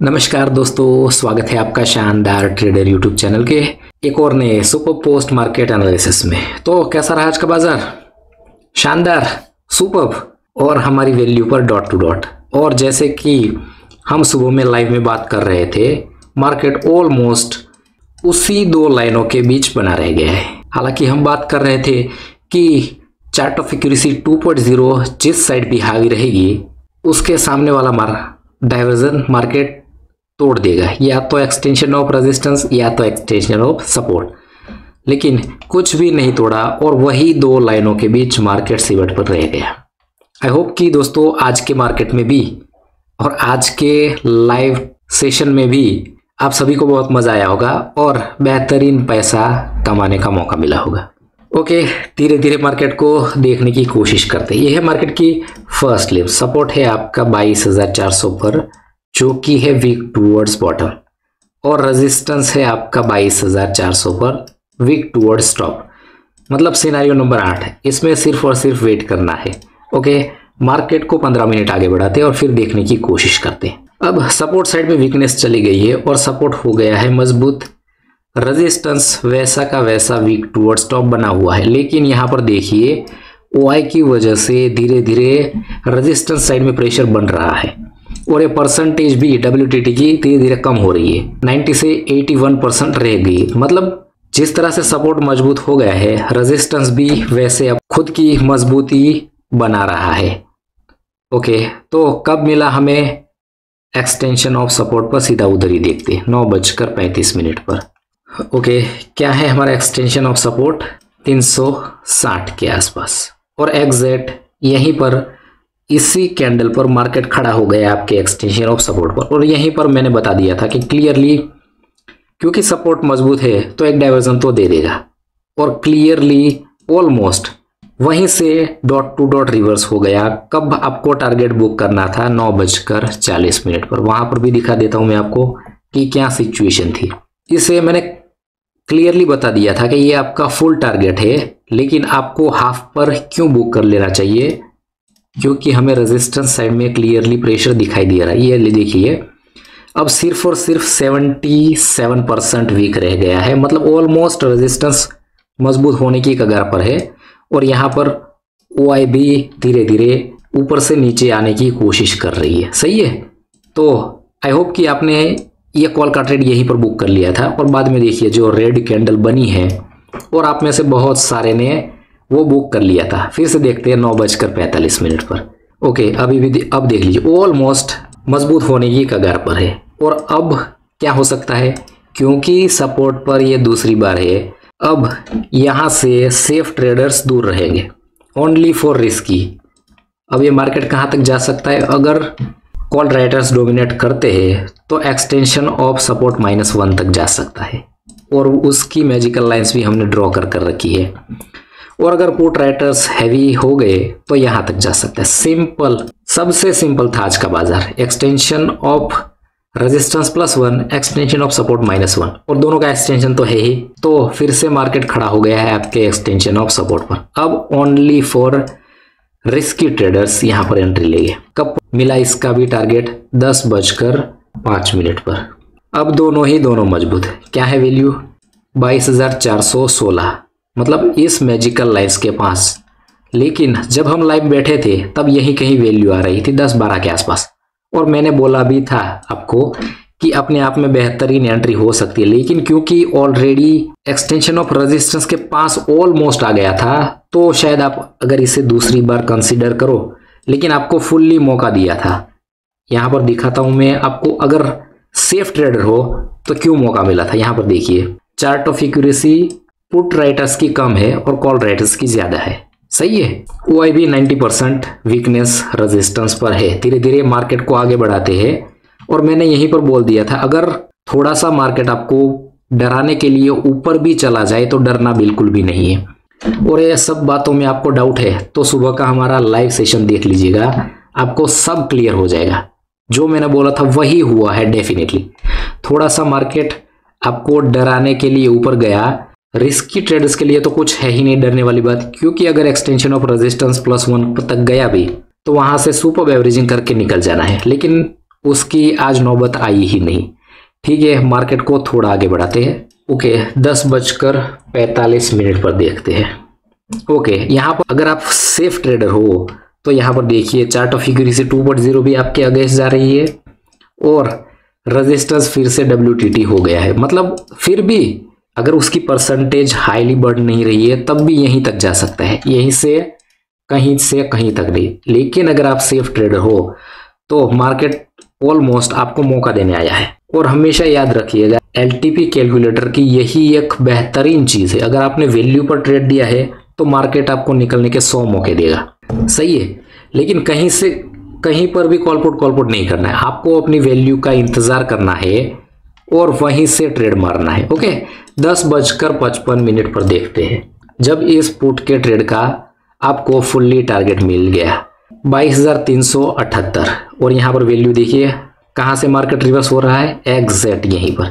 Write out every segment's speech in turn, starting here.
नमस्कार दोस्तों, स्वागत है आपका शानदार ट्रेडर यूट्यूब चैनल के एक और नए सुपर पोस्ट मार्केट एनालिसिस में। तो कैसा रहा आज का बाजार? शानदार, सुपर और हमारी वैल्यू पर डॉट टू डॉट। और जैसे कि हम सुबह में लाइव में बात कर रहे थे, मार्केट ऑलमोस्ट उसी दो लाइनों के बीच बना रह गया है। हालांकि हम बात कर रहे थे कि चार्ट ऑफ एक्यूरेसी 2.0 जिस साइड भी हावी रहेगी उसके सामने वाला डाइवर्जन मार्केट तोड़ देगा, या तो एक्सटेंशन ऑफ रेजिस्टेंस या तो एक्सटेंशन ऑफ सपोर्ट। लेकिन कुछ भी नहीं तोड़ा और वही दो लाइनों के बीच मार्केट सिवट पर रह गया। आई होप कि दोस्तों आज के मार्केट में भी और आज के लाइव सेशन में भी आप सभी को बहुत मजा आया होगा और बेहतरीन पैसा कमाने का मौका मिला होगा। ओके, धीरे धीरे मार्केट को देखने की कोशिश करते हैं। यह है मार्केट की फर्स्ट लेवल, सपोर्ट है आपका 22,400 पर, जो कि है वीक टूवर्ड्स बॉटम, और रेजिस्टेंस है आपका 22,400 पर, वीक टूवर्ड्स टॉप। मतलब सिनेरियो नंबर 8, इसमें सिर्फ और सिर्फ वेट करना है। ओके, मार्केट को 15 मिनट आगे बढ़ाते हैं और फिर देखने की कोशिश करते हैं। अब सपोर्ट साइड में वीकनेस चली गई है और सपोर्ट हो गया है मजबूत, रेजिस्टेंस वैसा का वैसा वीक टूवर्ड्स टॉप बना हुआ है। लेकिन यहाँ पर देखिए ओआई की वजह से धीरे धीरे रेजिस्टेंस साइड में प्रेशर बन रहा है और ये परसेंटेज भी डब्ल्यूटीटी की धीरे धीरे कम हो रही है, 90 से 81% रह गई। मतलब जिस तरह से सपोर्ट मजबूत हो गया है, रेजिस्टेंस भी वैसे अब खुद की मजबूती बना रहा है। ओके, तो कब मिला हमें एक्सटेंशन ऑफ सपोर्ट पर? सीधा उधर ही देखते हैं, 9:35 पर। ओके, क्या है हमारा एक्सटेंशन ऑफ सपोर्ट? 360 के आसपास, और एग्जैक्ट यहीं पर इसी कैंडल पर मार्केट खड़ा हो गया आपके एक्सटेंशन ऑफ सपोर्ट पर। और यहीं पर मैंने बता दिया था कि क्लियरली क्योंकि सपोर्ट मजबूत है तो एक डाइवर्जन तो दे देगा, और क्लियरली ऑलमोस्ट वहीं से डॉट टू डॉट रिवर्स हो गया। कब आपको टारगेट बुक करना था? 9:40 पर। वहां पर भी दिखा देता हूं मैं आपको कि क्या सिचुएशन थी। इसे मैंने क्लियरली बता दिया था कि ये आपका फुल टारगेट है, लेकिन आपको हाफ पर क्यों बुक कर लेना चाहिए? क्योंकि हमें रेजिस्टेंस साइड में क्लियरली प्रेशर दिखाई दे रहा है। ये देखिए, अब सिर्फ और सिर्फ 77% वीक रह गया है। मतलब ऑलमोस्ट रेजिस्टेंस मजबूत होने की कगार पर है, और यहाँ पर ओआई भी धीरे धीरे ऊपर से नीचे आने की कोशिश कर रही है। सही है, तो आई होप कि आपने ये कॉल का ट्रेड यहीं पर बुक कर लिया था। और बाद में देखिए जो रेड कैंडल बनी है, और आप में से बहुत सारे ने वो बुक कर लिया था। फिर से देखते हैं 9:45 पर। ओके, अब देख लीजिए ऑलमोस्ट मजबूत होने की कगार पर है। और अब क्या हो सकता है? क्योंकि सपोर्ट पर ये दूसरी बार है, अब यहाँ से सेफ ट्रेडर्स दूर रहेंगे, ओनली फॉर रिस्की। अब ये मार्केट कहाँ तक जा सकता है? अगर कॉल राइटर्स डोमिनेट करते हैं तो एक्सटेंशन ऑफ सपोर्ट -1 तक जा सकता है, और उसकी मैजिकल लाइंस भी हमने ड्रॉ कर रखी है। और अगर पुट राइटर्स हैवी हो गए तो यहां तक जा सकता है। सिंपल, सबसे सिंपल था आज का बाजार। Extension of resistance +1, extension of support -1, और दोनों का एक्सटेंशन तो है ही। तो फिर से मार्केट खड़ा हो गया है आपके एक्सटेंशन ऑफ सपोर्ट पर। अब ओनली फॉर रिस्की ट्रेडर्स यहां पर एंट्री लेंगे। कब मिला इसका भी टारगेट? 10:05 पर। अब दोनों मजबूत। क्या है वैल्यू? 22,416, मतलब इस मैजिकल लाइंस के पास। लेकिन जब हम लाइव बैठे थे तब यही कहीं वैल्यू आ रही थी 10-12 के आसपास, और मैंने बोला भी था आपको कि अपने आप में बेहतरीन एंट्री हो सकती है। लेकिन क्योंकि ऑलरेडी एक्सटेंशन ऑफ रेजिस्टेंस के पास ऑलमोस्ट आ गया था, तो शायद आप अगर इसे दूसरी बार कंसीडर करो, लेकिन आपको फुल्ली मौका दिया था। यहां पर दिखाता हूं मैं आपको, अगर सेफ ट्रेडर हो तो क्यों मौका मिला था। यहां पर देखिए, chart of accuracy put writers की कम है और कॉल राइटर्स की ज्यादा है। सही है, ओआई भी 90% वीकनेस रेजिस्टेंस पर है। धीरे धीरे मार्केट को आगे बढ़ाते हैं, और मैंने यहीं पर बोल दिया था अगर थोड़ा सा मार्केट आपको डराने के लिए ऊपर भी चला जाए तो डरना बिल्कुल भी नहीं है। और ये सब बातों में आपको डाउट है तो सुबह का हमारा लाइव सेशन देख लीजिएगा, आपको सब क्लियर हो जाएगा। जो मैंने बोला था वही हुआ है डेफिनेटली। थोड़ा सा मार्केट आपको डराने के लिए ऊपर गया, रिस्की ट्रेडर्स के लिए तो कुछ है ही नहीं डरने वाली बात, क्योंकि अगर एक्सटेंशन ऑफ रेजिस्टेंस +1 तक गया भी तो वहां से सुपर एवरेजिंग करके निकल जाना है। लेकिन उसकी आज नौबत आई ही नहीं। ठीक है, मार्केट को थोड़ा आगे बढ़ाते हैं। ओके, 10:45 पर देखते हैं। ओके, यहाँ पर अगर आप सेफ ट्रेडर हो तो यहाँ पर देखिए चार्ट ऑफ एक्यूरेसी 2.0 भी आपके अगेंस्ट जा रही है और रेजिस्टेंस फिर से WTT हो गया है। मतलब फिर भी अगर उसकी परसेंटेज हाईली बढ़ नहीं रही है तब भी यहीं तक जा सकता है, यहीं से कहीं तक नहीं। लेकिन अगर आप सेफ ट्रेडर हो तो मार्केट ऑलमोस्ट आपको मौका देने आया है। और हमेशा याद रखिएगा LTP कैलकुलेटर की यही एक बेहतरीन चीज है। अगर आपने वैल्यू पर ट्रेड दिया है तो मार्केट आपको निकलने के 100 मौके देगा, सही है। लेकिन कहीं पर भी कॉलपुट नहीं करना है, आपको अपनी वैल्यू का इंतजार करना है और वहीं से ट्रेड मारना है। ओके, 10:55 पर देखते हैं जब इस पुट के ट्रेड का आपको फुल्ली टारगेट मिल गया 22,378 और यहाँ पर वैल्यू देखिए कहाँ से मार्केट रिवर्स हो रहा है, एग्जैक्ट यहीं पर,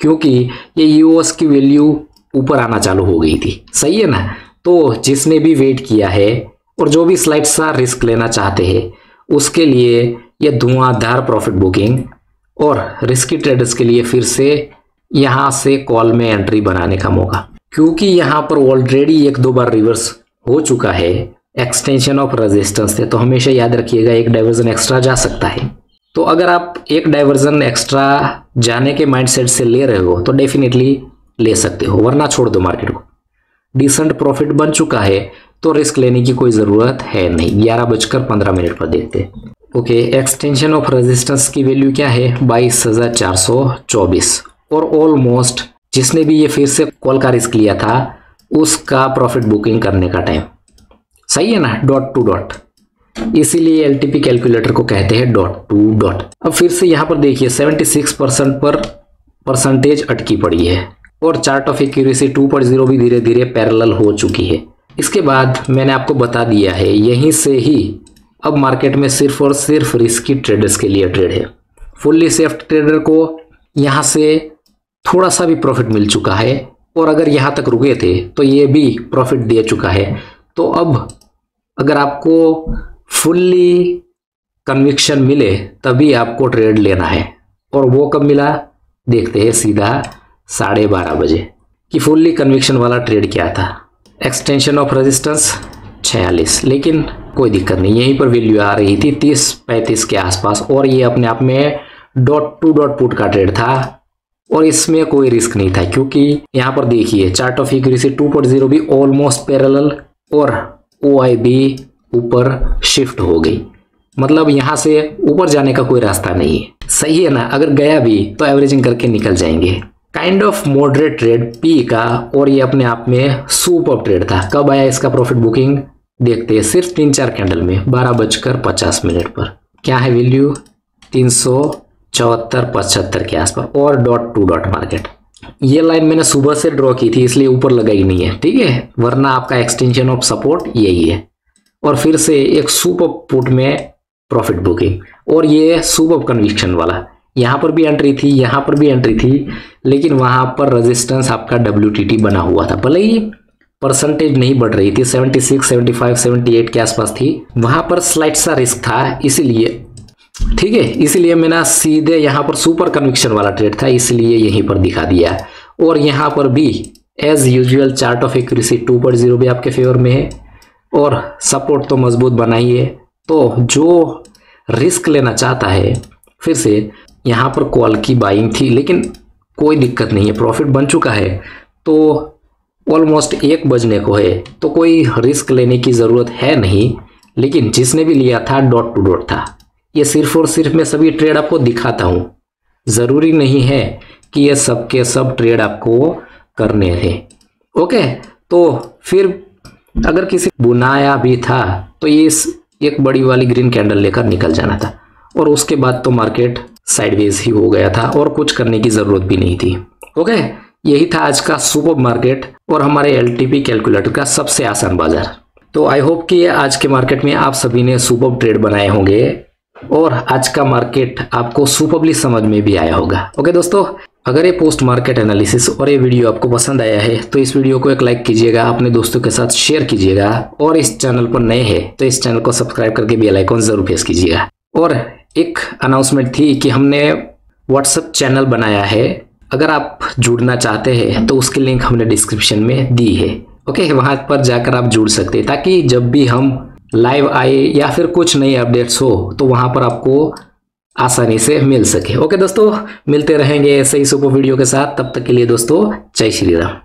क्योंकि ये यूएस की वैल्यू ऊपर आना चालू हो गई थी, सही है ना। तो जिसने भी वेट किया है और जो भी स्लाइड सा रिस्क लेना चाहते हैं उसके लिए ये धुआंधार प्रॉफिट बुकिंग और रिस्की ट्रेडर्स के लिए फिर से यहाँ से कॉल में एंट्री बनाने का मौका, क्योंकि यहाँ पर ऑलरेडी 1-2 बार रिवर्स हो चुका है, एक्सटेंशन ऑफ रेजिस्टेंस थे। तो हमेशा याद रखिएगा एक डाइवर्जन एक्स्ट्रा जा सकता है। तो अगर आप एक डाइवर्जन एक्स्ट्रा जाने के माइंडसेट से ले रहे हो तो डेफिनेटली ले सकते हो, वरना छोड़ दो मार्केट को। डिसेंट प्रॉफिट बन चुका है तो रिस्क लेने की कोई ज़रूरत है नहीं। 11:15 पर देखते हैं। ओके, एक्सटेंशन ऑफ रेजिस्टेंस की वैल्यू क्या है, 22,424 और ऑलमोस्ट जिसने भी ये फिर से कॉल का रिस्क लिया था उसका प्रॉफिट बुकिंग करने का टाइम, सही है ना, डॉट टू डॉट। इसीलिए LTP कैलकुलेटर को कहते हैं डॉट टू डॉट। अब फिर से यहाँ पर देखिए 76% पर परसेंटेज अटकी पड़ी है और चार्ट ऑफ एक्यूरेसी 2.0 भी धीरे धीरे पैरेलल हो चुकी है। इसके बाद मैंने आपको बता दिया है यहीं से ही अब मार्केट में सिर्फ और सिर्फ रिस्की ट्रेडर्स के लिए ट्रेड है। फुल्ली सेफ ट्रेडर को यहाँ से थोड़ा सा भी प्रॉफिट मिल चुका है और अगर यहाँ तक रुके थे तो ये भी प्रॉफिट दे चुका है। तो अब अगर आपको फुल्ली कन्विक्शन मिले तभी आपको ट्रेड लेना है, और वो कब मिला देखते हैं सीधा 12:30 बजे कि फुल्ली कन्विक्शन वाला ट्रेड क्या था। एक्सटेंशन ऑफ रेजिस्टेंस 46, लेकिन कोई दिक्कत नहीं, यहीं पर वैल्यू आ रही थी 30-35 के आसपास और ये अपने आप में डॉट टू डॉट पुट का ट्रेड था और इसमें कोई रिस्क नहीं था, क्योंकि यहाँ पर देखिए चार्ट ऑफ एक्यूरेसी 2.0 भी ऑलमोस्ट पैरेलल और OI भी ऊपर शिफ्ट हो गई। मतलब यहाँ से ऊपर जाने का कोई रास्ता नहीं है, सही है ना। अगर गया भी तो एवरेजिंग करके निकल जाएंगे। Kind of moderate trade P का और ये अपने आप में सुपर ट्रेड था। कब आया इसका प्रॉफिट बुकिंग देखते हैं, सिर्फ 3-4 कैंडल में 12:50 पर। क्या है वैल्यू 374-75 के आसपास और डॉट टू डॉट मार्केट। ये लाइन मैंने सुबह से ड्रॉ की थी इसलिए ऊपर लगाई नहीं है, ठीक है, वरना आपका एक्सटेंशन ऑफ सपोर्ट यही है। और फिर से एक सुपर पुट में प्रॉफिट बुकिंग और ये सुपर कन्विक्शन वाला, यहाँ पर भी एंट्री थी, यहाँ पर भी एंट्री थी, लेकिन वहां पर रेजिस्टेंस आपका WTT बना हुआ था। भले ही परसेंटेज नहीं बढ़ रही थी, 76, 75, 78 के आसपास थी, वहां पर स्लाइड सा रिस्क था, इसीलिए ठीक है, इसीलिए मैंने सीधे यहाँ पर सुपर कन्विक्शन वाला ट्रेड था इसलिए यहीं पर दिखा दिया। और यहाँ पर भी as usual chart of accuracy 2.0 भी आपके फेवर में है और सपोर्ट तो मजबूत बना ही है। तो जो रिस्क लेना चाहता है, फिर से यहाँ पर कॉल की बाइंग थी, लेकिन कोई दिक्कत नहीं है, प्रॉफिट बन चुका है। तो ऑलमोस्ट 1 बजने को है तो कोई रिस्क लेने की ज़रूरत है नहीं, लेकिन जिसने भी लिया था डॉट टू डॉट था। ये सिर्फ और सिर्फ मैं सभी ट्रेड आपको दिखाता हूँ, ज़रूरी नहीं है कि ये सब के सब ट्रेड आपको करने हैं। ओके, तो फिर अगर किसी बुनाया भी था तो ये एक बड़ी वाली ग्रीन कैंडल लेकर निकल जाना था और उसके बाद तो मार्केट साइडवेज ही हो गया था और कुछ करने की ज़रूरत भी नहीं थी। ओके, यही था आज का सुपर मार्केट और हमारे LTP कैलकुलेटर का सबसे आसान बाजार। तो आई होप कि आज के मार्केट में आप सभी ने सुपर ट्रेड बनाए होंगे और आज का मार्केट आपको सुपरली समझ में भी आया होगा। ओके दोस्तों, अगर ये पोस्ट मार्केट एनालिसिस और ये वीडियो आपको पसंद आया है तो इस वीडियो को एक लाइक कीजिएगा, अपने दोस्तों के साथ शेयर कीजिएगा और इस चैनल पर नए हैं तो इस चैनल को सब्सक्राइब करके बेल आइकन जरूर प्रेस कीजिएगा। और एक अनाउंसमेंट थी कि हमने व्हाट्सएप चैनल बनाया है, अगर आप जुड़ना चाहते हैं तो उसकी लिंक हमने डिस्क्रिप्शन में दी है। ओके, वहां पर जाकर आप जुड़ सकते हैं ताकि जब भी हम लाइव आए या फिर कुछ नई अपडेट्स हो तो वहां पर आपको आसानी से मिल सके। ओके दोस्तों, मिलते रहेंगे ऐसे ही सुपर वीडियो के साथ, तब तक के लिए दोस्तों जय श्री राम।